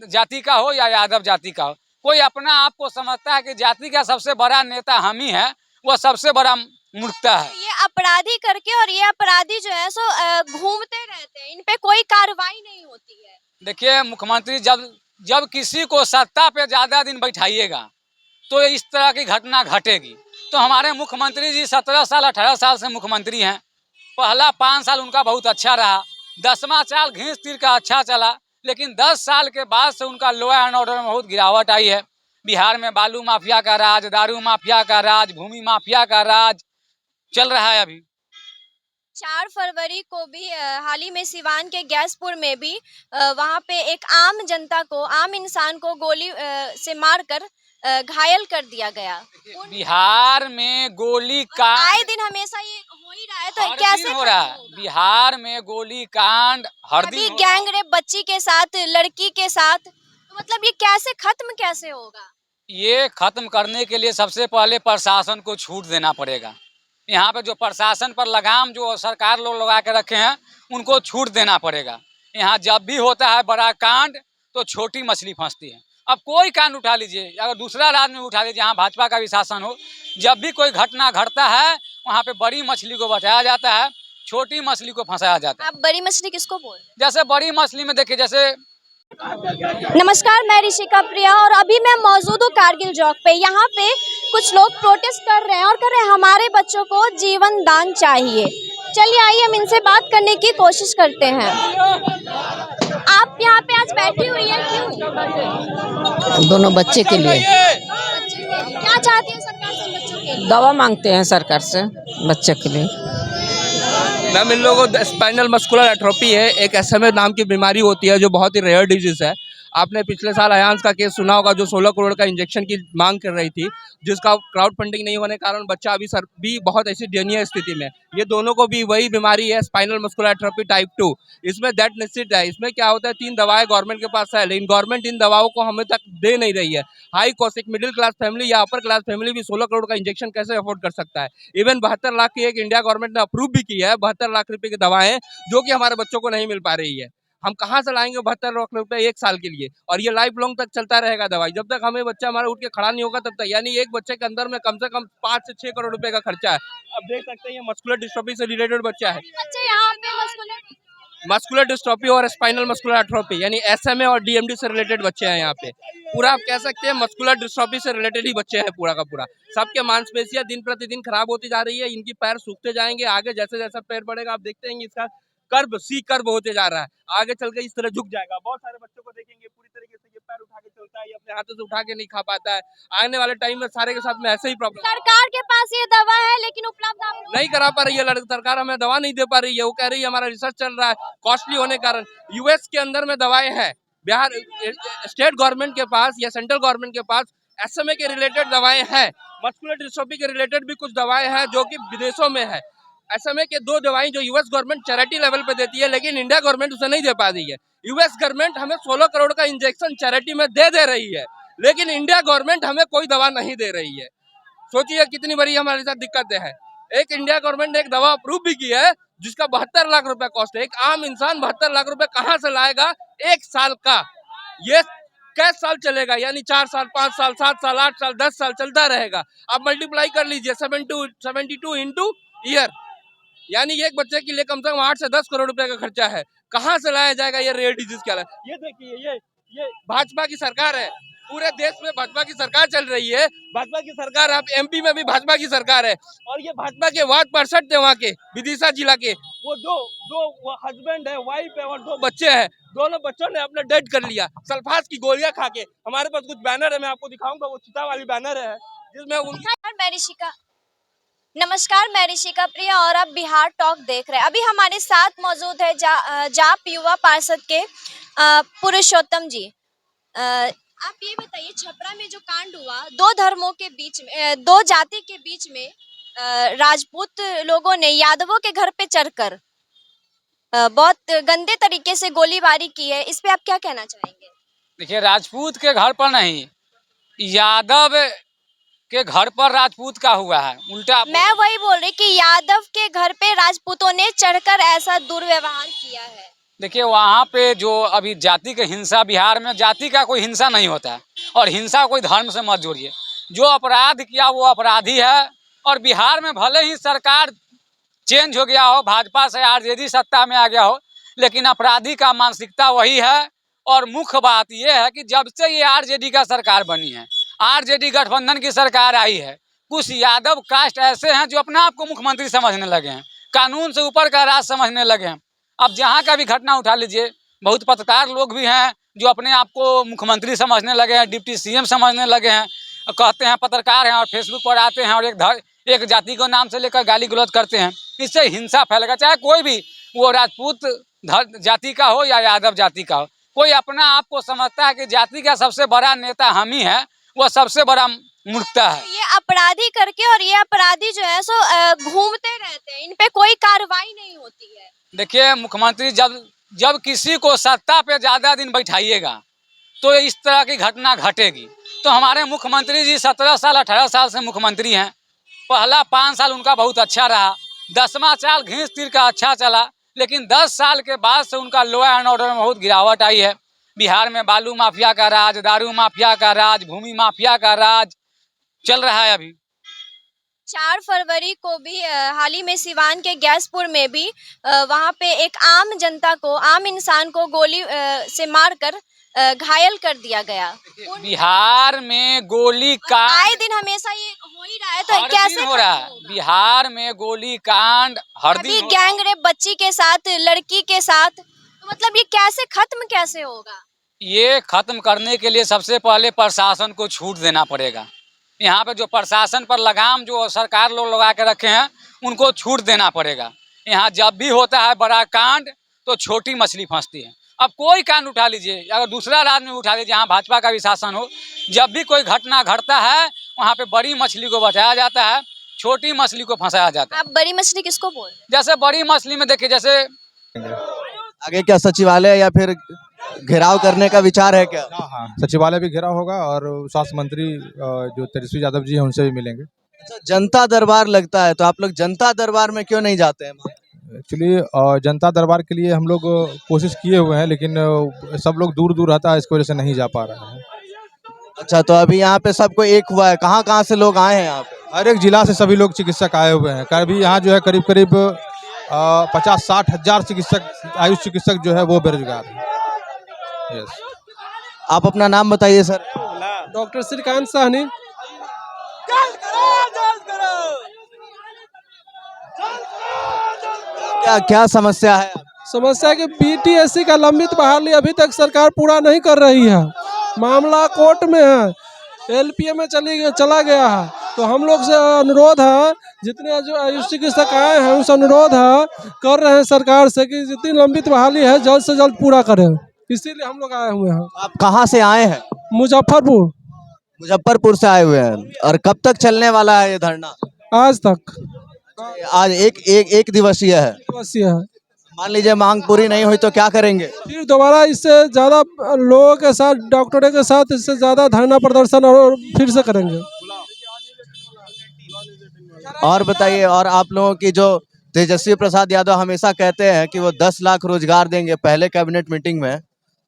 Speaker 8: जाति का हो या यादव जाति का हो। कोई अपना आप को समझता है कि जाति का सबसे बड़ा नेता हम ही है, वो सबसे बड़ा मूर्खता है।
Speaker 3: ये अपराधी करके, और ये अपराधी जो है सो घूमते रहते हैं, इन पे कोई कार्रवाई नहीं होती है।
Speaker 8: देखिए, मुख्यमंत्री जब किसी को सत्ता पे ज्यादा दिन बैठाइएगा तो इस तरह की घटना घटेगी। तो हमारे मुख्यमंत्री जी 17 साल 18 साल से मुख्यमंत्री हैं। पहला 5 साल उनका बहुत अच्छा रहा, 10वां साल घींच तीर का अच्छा चला, लेकिन 10 साल के बाद से उनका लॉ एंड ऑर्डर में बहुत गिरावट आई है। बिहार में बालू माफिया का राज, दारू माफिया का राज, भूमि माफिया का राज चल रहा है। अभी
Speaker 3: 4 फरवरी को भी हाल ही में सिवान के गैसपुर में भी वहां पे एक आम जनता को, आम इंसान को गोली से मारकर घायल कर दिया गया।
Speaker 8: बिहार में गोली कांड
Speaker 3: आए दिन हमेशा ये हो ही रहा है, तो कैसे
Speaker 8: हो रहा है? बिहार में गोली कांड हर दिन,
Speaker 3: अभी गैंग रेप बच्ची के साथ, लड़की के साथ, तो मतलब ये कैसे खत्म कैसे होगा?
Speaker 8: ये खत्म करने के लिए सबसे पहले प्रशासन को छूट देना पड़ेगा। यहाँ पे जो प्रशासन पर लगाम जो सरकार लोग लगा के रखे हैं, उनको छूट देना पड़ेगा। यहाँ जब भी होता है बड़ा कांड तो छोटी मछली फंसती है। अब कोई कांड उठा लीजिए, अगर दूसरा राज्य में उठा लीजिए जहाँ भाजपा का भी शासन हो, जब भी कोई घटना घटता है वहाँ पे बड़ी मछली को बचाया जाता है, छोटी मछली को फंसाया जाता है।
Speaker 3: आप बड़ी मछली किसको बोल रहे
Speaker 8: जैसे बड़ी मछली में देखिए, जैसे
Speaker 3: हैं? नमस्कार, मैं ऋषिका प्रिया और अभी मैं मौजूद हूँ कारगिल चौक पे। यहाँ पे कुछ लोग प्रोटेस्ट कर रहे हैं और कह रहे हैं हमारे बच्चों को जीवन दान चाहिए। चलिए आइए हम इनसे बात करने की कोशिश करते हैं। आप यहाँ पे आज बैठी हुई है क्यों?
Speaker 15: दोनों बच्चे के लिए
Speaker 3: क्या चाहती है सरकार से बच्चों के लिए?
Speaker 15: दवा मांगते हैं सरकार से बच्चे के लिए।
Speaker 11: मैम, इन लोगों को स्पाइनल मस्कुलर एट्रोफी है, एक SMA नाम की बीमारी होती है जो बहुत ही रेयर डिजीज है। आपने पिछले साल अयांश का केस सुना होगा, जो 16 करोड़ का इंजेक्शन की मांग कर रही थी, जिसका क्राउड फंडिंग नहीं होने के कारण बच्चा अभी भी बहुत ऐसी दयनीय स्थिति में। ये दोनों को भी वही बीमारी है, स्पाइनल मस्कुलर एट्रोफी टाइप 2। इसमें दैट निश्चित है। इसमें क्या होता है, 3 दवाएं गवर्नमेंट के पास है, लेकिन गवर्नमेंट इन दवाओं को हमें तक दे नहीं रही है। हाई कॉस्ट, एक मिडिल क्लास फैमिली या अपर क्लास फैमिली भी 16 करोड़ का इंजेक्शन कैसे अफोर्ड कर सकता है। इवन 72 लाख की एक इंडिया गवर्नमेंट ने अप्रूव भी की है, 72 लाख रुपए की दवाएं, जो कि हमारे बच्चों को नहीं मिल पा रही है। हम कहाँ से लाएंगे 72 लाख रुपए 1 साल के लिए? और ये लाइफ लॉन्ग तक चलता रहेगा दवाई, जब तक हमें बच्चा हमारा उठ के खड़ा नहीं होगा तब तक। यानी एक बच्चे के अंदर में कम से कम 5 से 6 करोड़ रुपए का खर्चा है। अब देख सकते हैं, ये मस्कुलर डिस्ट्रॉफी से रिलेटेड बच्चा है।
Speaker 3: अच्छा, यहाँ पे
Speaker 11: मस्कुलर डिस्ट्रॉफी और स्पाइनल मस्कुलर एट्रोफी यानी SMA और DMD से रिलेटेड बच्चे हैं यहाँ पे। पूरा आप कह सकते हैं मस्कुलर डिस्ट्रॉफी से रिलेटेड ही बच्चे हैं पूरा का पूरा। सबके मांसपेशियां दिन प्रतिदिन खराब होती जा रही है, इनकी पैर सूखते जाएंगे। आगे जैसे जैसा पैर बढ़ेगा आप देखते हैं इसका कर्व C कर्व होते जा रहा है, आगे चल के इस तरह झुक जाएगा। बहुत सारे बच्चों को देखेंगे पूरी तरीके से ये पैर उठा के चलता है, ये अपने हाथों से उठा के नहीं खा पाता है। आने वाले टाइम में सारे के साथ में ऐसे ही प्रॉब्लम।
Speaker 3: सरकार के पास ये दवा है लेकिन उपलब्ध आप लोग
Speaker 11: नहीं करा पा रही है सरकार, हमें दवा नहीं दे पा रही है। वो कह रही है हमारा रिसर्च चल रहा है, कॉस्टली होने के कारण। US के अंदर में दवाएं हैं, बिहार स्टेट गवर्नमेंट के पास या सेंट्रल गवर्नमेंट के पास SMA के रिलेटेड दवाएं हैं। मस्कुलर डिस्ट्रॉफी के रिलेटेड भी कुछ दवाएं हैं जो कि विदेशों में है। SMA के 2 दवाएं जो US गवर्नमेंट चैरिटी लेवल पे देती है, लेकिन इंडिया गवर्नमेंट उसे नहीं दे पा रही है। US गवर्नमेंट हमें 16 करोड़ का इंजेक्शन चैरिटी में दे रही है, लेकिन इंडिया गवर्नमेंट हमें कोई दवा नहीं दे रही है। सोचिए कितनी बड़ी हमारे साथ दिक्कतें हैं। एक इंडिया गवर्नमेंट ने एक दवा अप्रूव भी की है जिसका 72 लाख रुपए कॉस्ट है। एक आम इंसान 72 लाख रुपए कहाँ से लाएगा 1 साल का? ये कैसे साल चलेगा? यानी 4 साल, 5 साल, 7 साल, 8 साल, 10 साल चलता रहेगा। आप मल्टीप्लाई कर लीजिए 72 इंटू ईयर, यानी एक बच्चे के लिए कम से कम 8 से 10 करोड़ रुपए का खर्चा है। कहाँ से लाया जाएगा ये रेयर डिजीज के लिए? ये देखिए, ये भाजपा की सरकार है, पूरे देश में भाजपा की सरकार चल रही है। भाजपा की सरकार, आप MP में भी भाजपा की सरकार है, और ये भाजपा के वार्ड पार्षद थे वहाँ के विदिशा जिला के। वो दो हस्बैंड है, वाइफ है और 2 बच्चे हैं। दोनों बच्चों ने अपना डेड कर लिया सल्फास की गोलियां खा के। हमारे पास कुछ बैनर है, मैं आपको दिखाऊंगा, वो चिता वाली बैनर है जिसमें
Speaker 3: नमस्कार, मैं ऋषिका प्रिया और अब बिहार टॉक देख रहे हैं। अभी हमारे साथ मौजूद है जाप युवा पार्षद के पुरुषोत्तम जी। आप ये बताइए, छपरा में जो कांड हुआ 2 धर्मों के बीच में, 2 जाति के बीच में, राजपूत लोगों ने यादवों के घर पे चढ़कर बहुत गंदे तरीके से गोलीबारी की है, इस पे आप क्या कहना चाहेंगे?
Speaker 8: देखिए, राजपूत के घर पर नहीं, यादव के घर पर राजपूत का हुआ है, उल्टा।
Speaker 3: मैं वही बोल रही कि यादव के घर पे राजपूतों ने चढ़कर ऐसा दुर्व्यवहार किया है।
Speaker 8: देखिए, वहाँ पे जो अभी जाति की हिंसा, बिहार में जाति का कोई हिंसा नहीं होता है, और हिंसा कोई धर्म से मत जोड़िए। जो अपराध किया वो अपराधी है, और बिहार में भले ही सरकार चेंज हो गया हो, भाजपा से RJD सत्ता में आ गया हो, लेकिन अपराधी का मानसिकता वही है। और मुख्य बात यह है कि जब से ये RJD का सरकार बनी है, RJD गठबंधन की सरकार आई है, कुछ यादव कास्ट ऐसे हैं जो अपने आप को मुख्यमंत्री समझने लगे हैं, कानून से ऊपर का राज समझने लगे हैं। अब जहाँ का भी घटना उठा लीजिए, बहुत पत्रकार लोग भी हैं जो अपने आप को मुख्यमंत्री समझने लगे हैं, डिप्टी CM समझने लगे हैं, कहते हैं पत्रकार हैं, और फेसबुक पर आते हैं और एक जाति को नाम से लेकर गाली गलौज करते हैं। इससे हिंसा फैलेगा, चाहे कोई भी, वो राजपूत जाति का हो या यादव जाति का हो। कोई अपना आप को समझता है कि जाति का सबसे बड़ा नेता हम ही है, वो सबसे बड़ा मूर्खता है।
Speaker 3: ये अपराधी करके, और ये अपराधी जो है सो घूमते रहते हैं, इन पे कोई कार्रवाई नहीं होती है।
Speaker 8: देखिए, मुख्यमंत्री जब किसी को सत्ता पे ज्यादा दिन बैठाइएगा तो इस तरह की घटना घटेगी। तो हमारे मुख्यमंत्री जी 17 साल 18 साल से मुख्यमंत्री हैं। पहला 5 साल उनका बहुत अच्छा रहा, 10वां साल घींच तीर का अच्छा चला, लेकिन 10 साल के बाद से उनका लॉ एंड ऑर्डर में बहुत गिरावट आई है। बिहार में बालू माफिया का राज, दारू माफिया का राज, भूमि माफिया का राज चल रहा है अभी।
Speaker 3: 4 फरवरी को भी हाल ही में सिवान के गैसपुर में भी वहाँ पे एक आम जनता को, आम इंसान को गोली से मारकर घायल कर दिया गया।
Speaker 16: बिहार में गोली कांड
Speaker 3: आए दिन हमेशा ये हो ही रहा है, तो कैसे
Speaker 16: हो रहा है? बिहार में गोली कांड हर दिन
Speaker 3: अभी गैंग रेप बच्ची के साथ, लड़की के साथ, तो मतलब ये कैसे खत्म कैसे होगा?
Speaker 16: ये खत्म करने के लिए सबसे पहले प्रशासन को छूट देना पड़ेगा। यहाँ पे जो प्रशासन पर लगाम जो सरकार लोग लगा के रखे हैं उनको छूट देना पड़ेगा। यहाँ जब भी होता है बड़ा कांड तो छोटी मछली फंसती है। अब कोई कांड उठा लीजिए, अगर दूसरा राज्य में उठा लीजिए जहाँ भाजपा का भी शासन हो, जब भी कोई घटना घटता है वहाँ पे बड़ी मछली को बचाया जाता है, छोटी मछली को फंसाया जाता है।
Speaker 3: आप बड़ी मछली किसको बोल रहे हैं?
Speaker 16: जैसे बड़ी मछली में देखिए, जैसे
Speaker 6: आगे क्या सचिवालय या फिर घेराव करने का विचार है क्या?
Speaker 17: हाँ, सचिवालय भी घेराव होगा और स्वास्थ्य मंत्री जो तेजस्वी यादव जी हैं उनसे भी मिलेंगे।
Speaker 6: अच्छा, जनता दरबार लगता है, तो आप लोग जनता दरबार में क्यों नहीं जाते हैं?
Speaker 17: एक्चुअली जनता दरबार के लिए हम लोग कोशिश किए हुए हैं, लेकिन सब लोग दूर दूर रहता है, इसकी वजह से नहीं जा पा रहे हैं।
Speaker 6: अच्छा, तो अभी यहाँ पे सबको एक हुआ है, कहाँ कहाँ से लोग आए हैं यहाँ पे?
Speaker 17: हर एक जिला से सभी लोग चिकित्सक आए हुए हैं। अभी यहाँ जो है करीब करीब 50-60 हजार चिकित्सक, आयुष चिकित्सक जो है वो बेरोजगार है। यस।
Speaker 6: आप अपना नाम बताइए सर।
Speaker 18: डॉक्टर श्रीकांत साहनी।
Speaker 6: क्या क्या समस्या है?
Speaker 18: समस्या कि बीटीएससी का लंबित बहाली अभी तक सरकार पूरा नहीं कर रही है। मामला कोर्ट में है, एलपीए में चला गया है। तो हम लोग से अनुरोध है, जितने जो आयुष चिकित्सक आए हैं उनसे अनुरोध है, कर रहे हैं सरकार से कि जितनी लंबित बहाली है जल्द से जल्द पूरा करें। इसीलिए हम लोग आए हुए हैं।
Speaker 6: आप कहाँ से आए हैं?
Speaker 18: मुजफ्फरपुर।
Speaker 6: मुजफ्फरपुर से आए हुए हैं। और कब तक चलने वाला है ये धरना?
Speaker 18: आज तक।
Speaker 6: आज एक दिवसीय है।
Speaker 18: दिवसीय है।
Speaker 6: मान लीजिए मांग पूरी नहीं हुई तो क्या करेंगे?
Speaker 18: फिर दोबारा इससे ज्यादा लोगों के साथ, डॉक्टरों के साथ इससे ज्यादा धरना प्रदर्शन और फिर से करेंगे।
Speaker 6: और बताइए, और आप लोगों की जो तेजस्वी प्रसाद यादव हमेशा कहते हैं कि वो 10 लाख रोजगार देंगे पहले कैबिनेट मीटिंग में,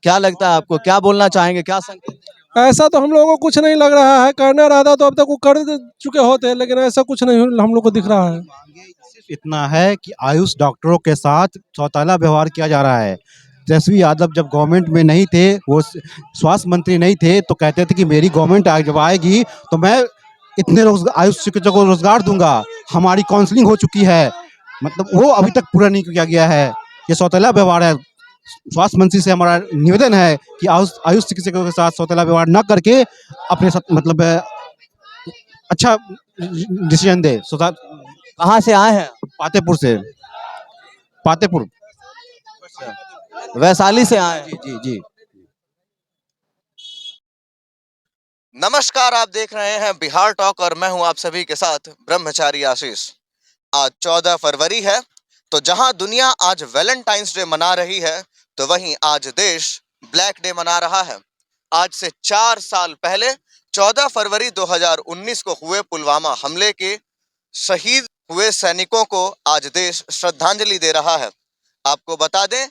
Speaker 6: क्या लगता है आपको? क्या बोलना चाहेंगे? क्या संकेत?
Speaker 18: ऐसा तो हम लोगों को कुछ नहीं लग रहा है। करना रहता तो अब तक वो कर चुके होते हैं, लेकिन ऐसा कुछ नहीं हम लोग को दिख रहा है।
Speaker 19: इतना है कि आयुष डॉक्टरों के साथ सौतेला व्यवहार किया जा रहा है। तेजस्वी यादव जब गवर्नमेंट में नहीं थे, वो स्वास्थ्य मंत्री नहीं थे, तो कहते थे कि मेरी गवर्नमेंट जब आएगी तो मैं इतने आयुष चिकित्सकों को रोजगार दूंगा। हमारी काउंसलिंग हो चुकी है, मतलब वो अभी तक पूरा नहीं किया गया है। ये सौतेला व्यवहार है। स्वास्थ्य मंत्री से हमारा निवेदन है कि आयुष चिकित्सकों के साथ सौतेला व्यवहार न करके अपने साथ मतलब अच्छा डिसीजन दे।
Speaker 6: कहाँ से आए हैं?
Speaker 19: पातेपुर से। पातेपुर,
Speaker 6: वैशाली से आए हैं।
Speaker 19: जी जी।
Speaker 6: नमस्कार, आप देख रहे हैं बिहार टॉक और मैं हूं आप सभी के साथ ब्रह्मचारी आशीष। आज 14 फरवरी है, तो जहां दुनिया आज वैलेंटाइंस डे मना रही है, तो वहीं आज देश ब्लैक डे मना रहा है। आज से 4 साल पहले 14 फरवरी 2019 को हुए पुलवामा हमले के शहीद हुए सैनिकों को आज देश श्रद्धांजलि दे रहा है। आपको बता दें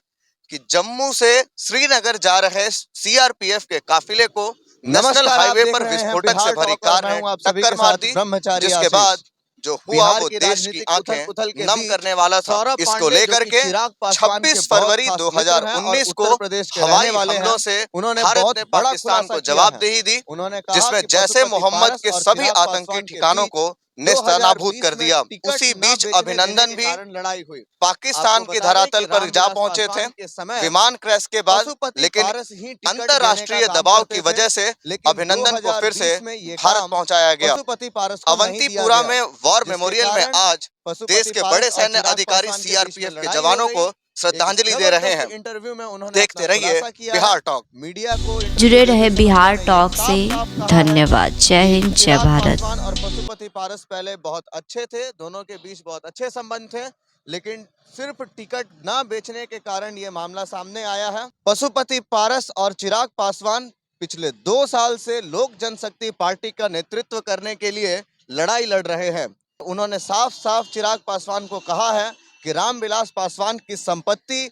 Speaker 6: कि जम्मू से श्रीनगर जा रहे सीआरपीएफ के काफिले को नेशनल हाईवे पर विस्फोटक से भरी कार ने टक्कर मार दी, जिसके बाद जो हुआ वो देश की आंखें नम करने वाला था। इसको लेकर के 26 फरवरी 2019 को हवाई हमलों से भारत ने पाकिस्तान को जवाबदेही दी, जिसमें जैसे मोहम्मद के सभी आतंकी ठिकानों को नेस्तनाबूद कर दिया। उसी बीच अभिनंदन भी पाकिस्तान की धरातल पर जा पहुंचे थे विमान क्रैश के बाद, लेकिन अंतर्राष्ट्रीय दबाव की वजह से अभिनंदन को फिर से भारत पहुंचाया गया। अवंतीपुरा में वॉर मेमोरियल में आज देश के बड़े सैन्य अधिकारी सीआरपीएफ के जवानों को श्रद्धांजलि दे रहे हैं। इंटरव्यू में उन्होंने देखते रहिए बिहार टॉक। मीडिया को
Speaker 14: जुड़े रहे बिहार टॉक से। धन्यवाद। जय हिंद, जय भारत।
Speaker 6: और पशुपति पारस पहले बहुत अच्छे थे, दोनों के बीच बहुत अच्छे संबंध थे, लेकिन सिर्फ टिकट ना बेचने के कारण ये मामला सामने आया है। पशुपति पारस और चिराग पासवान पिछले 2 साल से लोक जनशक्ति पार्टी का नेतृत्व करने के लिए लड़ाई लड़ रहे हैं। उन्होंने साफ साफ चिराग पासवान को कहा है कि रामविलास पासवान की संपत्ति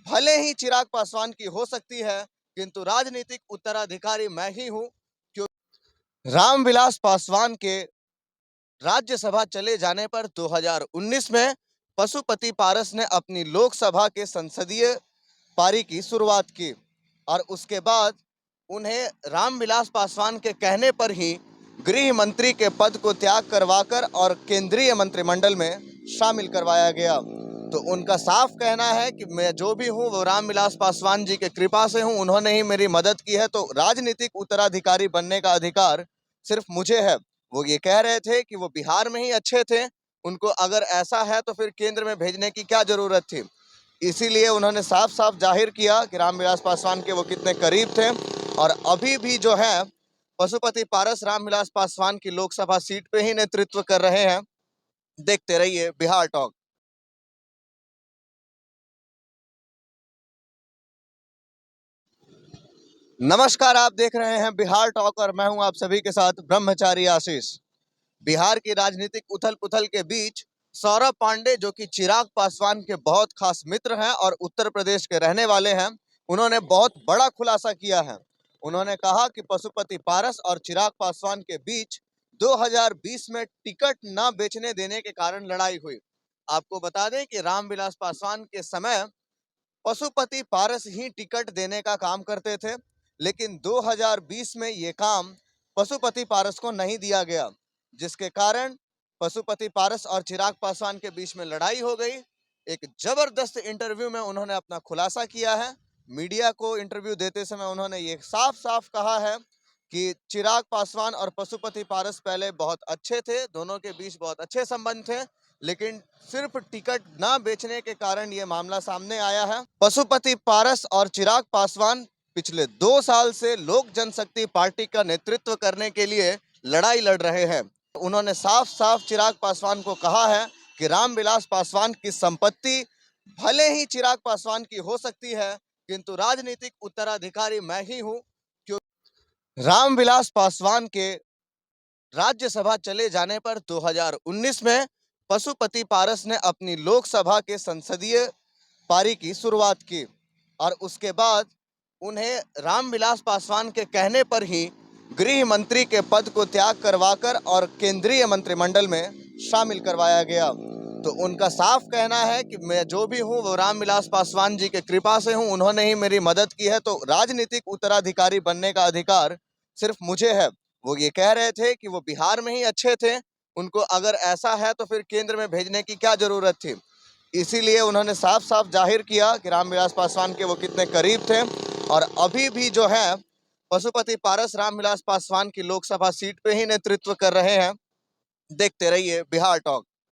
Speaker 6: भले ही चिराग पासवान की हो सकती है, किंतु राजनीतिक उत्तराधिकारी मैं ही हूं। क्यों रामविलास पासवान के राज्यसभा चले जाने पर 2019 में पशुपति पारस ने अपनी लोकसभा के संसदीय पारी की शुरुआत की और उसके बाद उन्हें रामविलास पासवान के कहने पर ही गृह मंत्री के पद को त्याग करवाकर और केंद्रीय मंत्रिमंडल में शामिल करवाया गया। तो उनका साफ कहना है कि मैं जो भी हूं वो रामविलास पासवान जी के कृपा से हूं, उन्होंने ही मेरी मदद की है, तो राजनीतिक उत्तराधिकारी बनने का अधिकार सिर्फ मुझे है। वो ये कह रहे थे कि वो बिहार में ही अच्छे थे, उनको अगर ऐसा है तो फिर केंद्र में भेजने की क्या जरूरत थी। इसीलिए उन्होंने साफ साफ जाहिर किया कि रामविलास पासवान के वो कितने करीब थे। और अभी भी जो है पशुपति पारस रामविलास पासवान की लोकसभा सीट पे ही नेतृत्व कर रहे हैं। देखते रहिए बिहार टॉक। नमस्कार, आप देख रहे हैं बिहार टॉक और मैं हूं आप सभी के साथ ब्रह्मचारी आशीष। बिहार की राजनीतिक उथल पुथल के बीच सौरभ पांडे, जो कि चिराग पासवान के बहुत खास मित्र हैं और उत्तर प्रदेश के रहने वाले हैं, उन्होंने बहुत बड़ा खुलासा किया है। उन्होंने कहा कि पशुपति पारस और चिराग पासवान के बीच 2020 में टिकट न बेचने देने के कारण लड़ाई हुई। आपको बता दें कि रामविलास पासवान के समय पशुपति पारस ही टिकट देने का काम करते थे, लेकिन 2020 में ये काम पशुपति पारस को नहीं दिया गया, जिसके कारण पशुपति पारस और चिराग पासवान के बीच में लड़ाई हो गई। एक जबरदस्त इंटरव्यू में उन्होंने अपना खुलासा किया है। मीडिया को इंटरव्यू देते समय उन्होंने ये साफ साफ कहा है कि चिराग पासवान और पशुपति पारस पहले बहुत अच्छे थे, दोनों के बीच बहुत अच्छे संबंध थे, लेकिन सिर्फ टिकट ना बेचने के कारण ये मामला सामने आया है। पशुपति पारस और चिराग पासवान पिछले 2 साल से लोक जनशक्ति पार्टी का नेतृत्व करने के लिए लड़ाई लड़ रहे हैं। उन्होंने साफ साफ चिराग पासवान को कहा है कि रामविलास पासवान की संपत्ति भले ही चिराग पासवान की हो सकती है, किंतु राजनीतिक उत्तराधिकारी मैं ही हूं। क्यों रामविलास पासवान के राज्यसभा चले जाने पर 2019 में पशुपति पारस ने अपनी लोकसभा के संसदीय पारी की शुरुआत की और उसके बाद उन्हें रामविलास पासवान के कहने पर ही गृह मंत्री के पद को त्याग करवाकर और केंद्रीय मंत्रिमंडल में शामिल करवाया गया। तो उनका साफ कहना है कि मैं जो भी हूं वो रामविलास पासवान जी के कृपा से हूं, उन्होंने ही मेरी मदद की है, तो राजनीतिक उत्तराधिकारी बनने का अधिकार सिर्फ मुझे है। वो ये कह रहे थे कि वो बिहार में ही अच्छे थे, उनको अगर ऐसा है तो फिर केंद्र में भेजने की क्या जरूरत थी। इसीलिए उन्होंने साफ साफ जाहिर किया कि रामविलास पासवान के वो कितने करीब थे। और अभी भी जो है पशुपति पारस रामविलास पासवान की लोकसभा सीट पे ही नेतृत्व कर रहे हैं। देखते रहिए बिहार टॉक।